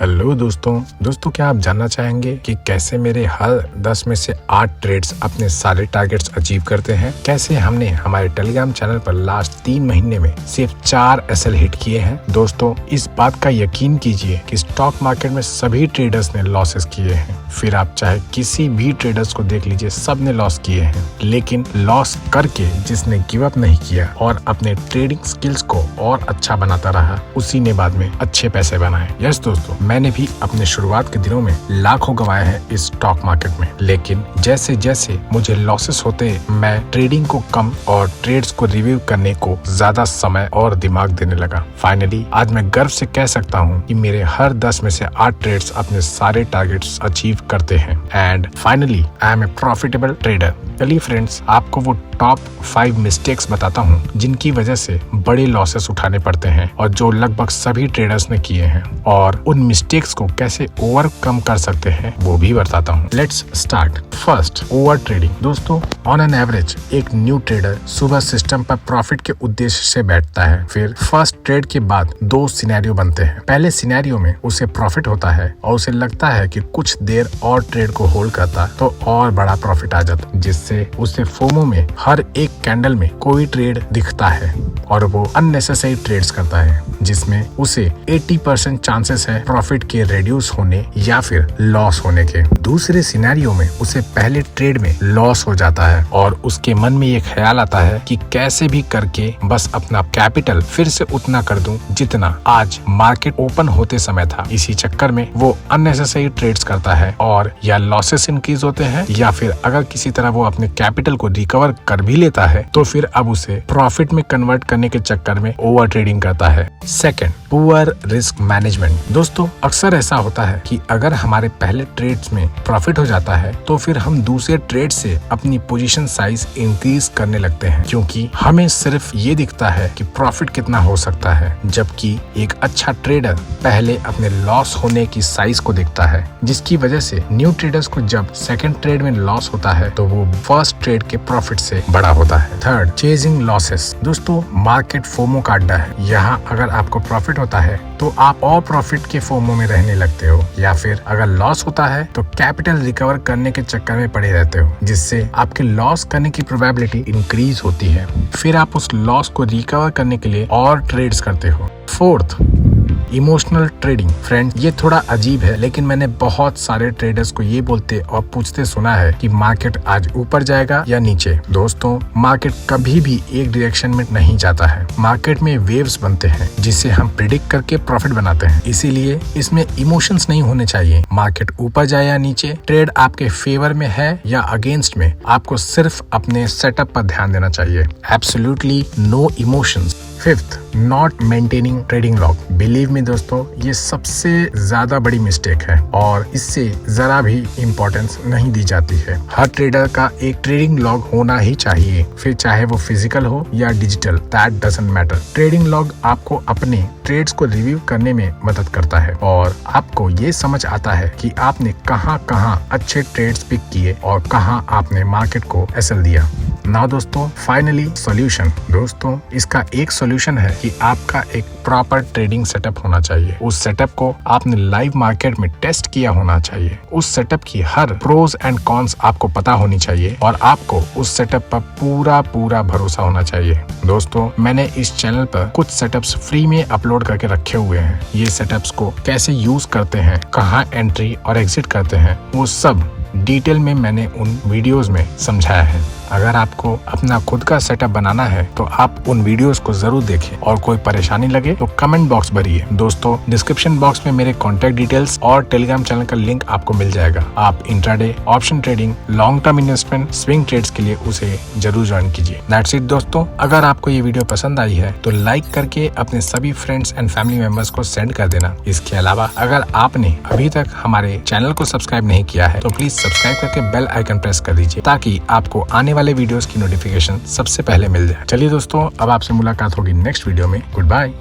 Hello दोस्तों क्या आप जानना चाहेंगे कि कैसे मेरे हर 10 में से 8 ट्रेड्स अपने सारे टारगेट्स अचीव करते हैं? कैसे हमने हमारे टेलीग्राम चैनल पर लास्ट 3 महीने में सिर्फ 4 एसएल हिट किए हैं? दोस्तों, इस बात का यकीन कीजिए कि स्टॉक मार्केट में सभी ट्रेडर्स ने लॉसेस किए हैं। फिर आप चाहे किसी भी ट्रेडर्स को देख लीजिए, सब ने लॉस किए हैं। लेकिन लॉस करके जिसने गिव अप नहीं किया और अपने ट्रेडिंग स्किल्स को और अच्छा बनाता रहा, उसी ने बाद में अच्छे पैसे बनाए। यस दोस्तों, मैंने भी अपने शुरुआत के दिनों में लाखों गंवाए हैं इस स्टॉक मार्केट में। लेकिन जैसे जैसे मुझे लॉसेस होते, मैं ट्रेडिंग को कम और ट्रेड्स को रिव्यू करने को ज्यादा समय और दिमाग देने लगा। फाइनली आज मैं गर्व से कह सकता हूँ कि मेरे हर 10 में से 8 ट्रेड्स अपने सारे टारगेट्स अचीव करते हैं। And finally I am a profitable trader. चलिए फ्रेंड्स, आपको वो टॉप 5 मिस्टेक्स बताता हूँ जिनकी वजह से बड़े लॉसेस उठाने पड़ते हैं और जो लगभग सभी ट्रेडर्स ने किए हैं, और उन मिस्टेक्स को कैसे ओवरकम कर सकते हैं वो भी बताता हूँ। Let's start. First, over trading. दोस्तों, ऑन एन एवरेज एक न्यू ट्रेडर सुबह सिस्टम पर प्रॉफिट के उद्देश्य से बैठता है। फिर फर्स्ट ट्रेड के बाद 2 सिनेरियो बनते हैं। पहले सिनेरियो में उसे प्रॉफिट होता है और उसे लगता है कि कुछ देर और ट्रेड को होल्ड करता तो और बड़ा प्रॉफिट आ जाता, जिससे उसे फोमो में हर एक कैंडल में कोई ट्रेड दिखता है और वो अननेसेसरी ट्रेड्स करता है, जिसमें उसे 80% चांसेस है प्रॉफिट के रिड्यूस होने या फिर लॉस होने के। दूसरे सिनेरियो में उसे पहले ट्रेड में लॉस हो जाता है और उसके मन में ये ख्याल आता है कि कैसे भी करके बस अपना कैपिटल फिर से उतना कर दूं जितना आज मार्केट ओपन होते समय था। इसी चक्कर में वो अननेसेसरी ट्रेड्स करता है और या लॉसेस इंक्रीज होते हैं, या फिर अगर किसी तरह वो अपने कैपिटल को रिकवर कर भी लेता है तो फिर अब उसे प्रॉफिट में कन्वर्ट करने के चक्कर में ओवर ट्रेडिंग करता है। Second, poor risk management. दोस्तों, अक्सर ऐसा होता है कि अगर हमारे पहले ट्रेड्स में प्रॉफिट हो जाता है तो फिर हम दूसरे ट्रेड से अपनी पोजीशन साइज इंक्रीज करने लगते हैं, क्योंकि हमें सिर्फ ये दिखता है कि प्रॉफिट कितना हो सकता है, जबकि एक अच्छा ट्रेडर पहले अपने लॉस होने की साइज को देखता है, जिसकी वजह से न्यू ट्रेडर्स को जब सेकंड ट्रेड में लॉस होता है तो वो फर्स्ट ट्रेड के प्रॉफिट से बड़ा होता है। Third, chasing losses. दोस्तों, मार्केट फोमो का अड्डा है। यहाँ अगर आपको प्रॉफिट होता है तो आप और प्रॉफिट के फोमो में रहने लगते हो, या फिर अगर लॉस होता है तो कैपिटल रिकवर करने के चक्कर में पड़े रहते हो, जिससे आपके लॉस करने की प्रोबेबिलिटी इंक्रीज होती है। फिर आप उस लॉस को रिकवर करने के लिए और ट्रेड्स करते हो। Fourth, emotional trading. फ्रेंड, ये थोड़ा अजीब है, लेकिन मैंने बहुत सारे ट्रेडर्स को ये बोलते और पूछते सुना है कि मार्केट आज ऊपर जाएगा या नीचे। दोस्तों, मार्केट कभी भी एक डायरेक्शन में नहीं जाता है। मार्केट में वेव्स बनते हैं जिसे हम प्रिडिक्ट करके प्रॉफिट बनाते हैं, इसीलिए इसमें इमोशंस नहीं होने चाहिए। मार्केट ऊपर जाए या नीचे, ट्रेड आपके फेवर में है या अगेंस्ट में, आपको सिर्फ अपने सेटअप पर ध्यान देना चाहिए। Absolutely no emotions. Fifth, not maintaining trading log. Believe me दोस्तों, ये सबसे ज्यादा बड़ी मिस्टेक है और इससे जरा भी इम्पोर्टेंस नहीं दी जाती है। हर ट्रेडर का एक ट्रेडिंग लॉग होना ही चाहिए, फिर चाहे वो फिजिकल हो या digital, that doesn't matter. Trading log आपको अपने ट्रेड्स को रिव्यू करने में मदद करता है और आपको ये समझ आता है कि आपने कहाँ अच्छे ट्रेड्स पिक किए और कहाँ आपने मार्केट को एसएल दिया। ना दोस्तों, फाइनली सॉल्यूशन। दोस्तों, इसका एक सॉल्यूशन है कि आपका एक प्रॉपर ट्रेडिंग सेटअप होना चाहिए। उस सेटअप को आपने लाइव मार्केट में टेस्ट किया होना चाहिए। उस सेटअप की हर प्रोज एंड कॉन्स आपको पता होनी चाहिए और आपको उस सेटअप पर पूरा भरोसा होना चाहिए। दोस्तों, मैंने इस चैनल पर कुछ सेटअप्स फ्री में अपलोड करके रखे हुए हैं। ये सेटअप्स को कैसे यूज करते हैं, कहाँ एंट्री और एग्जिट करते हैं, वो सब डिटेल में मैंने उन वीडियोस में समझाया है। अगर आपको अपना खुद का सेटअप बनाना है तो आप उन वीडियोस को जरूर देखें, और कोई परेशानी लगे तो कमेंट बॉक्स भरिए। दोस्तों, डिस्क्रिप्शन बॉक्स में मेरे कॉन्टैक्ट डिटेल्स और टेलीग्राम चैनल का लिंक आपको मिल जाएगा। आप intraday, option trading, long term investment, swing trades के लिए उसे जरूर ज्वाइन कीजिए। दैट्स इट दोस्तों। अगर आपको ये वीडियो पसंद आई है तो लाइक करके अपने सभी फ्रेंड्स एंड फैमिली मेंबर्स को सेंड कर देना। इसके अलावा अगर आपने अभी तक हमारे चैनल को सब्सक्राइब नहीं किया है तो प्लीज सब्सक्राइब करके बेल आइकन प्रेस कर दीजिए, ताकि आपको आने वाले वीडियोस की नोटिफिकेशन सबसे पहले मिल जाए। चलिए दोस्तों, अब आपसे मुलाकात होगी नेक्स्ट वीडियो में। Good bye.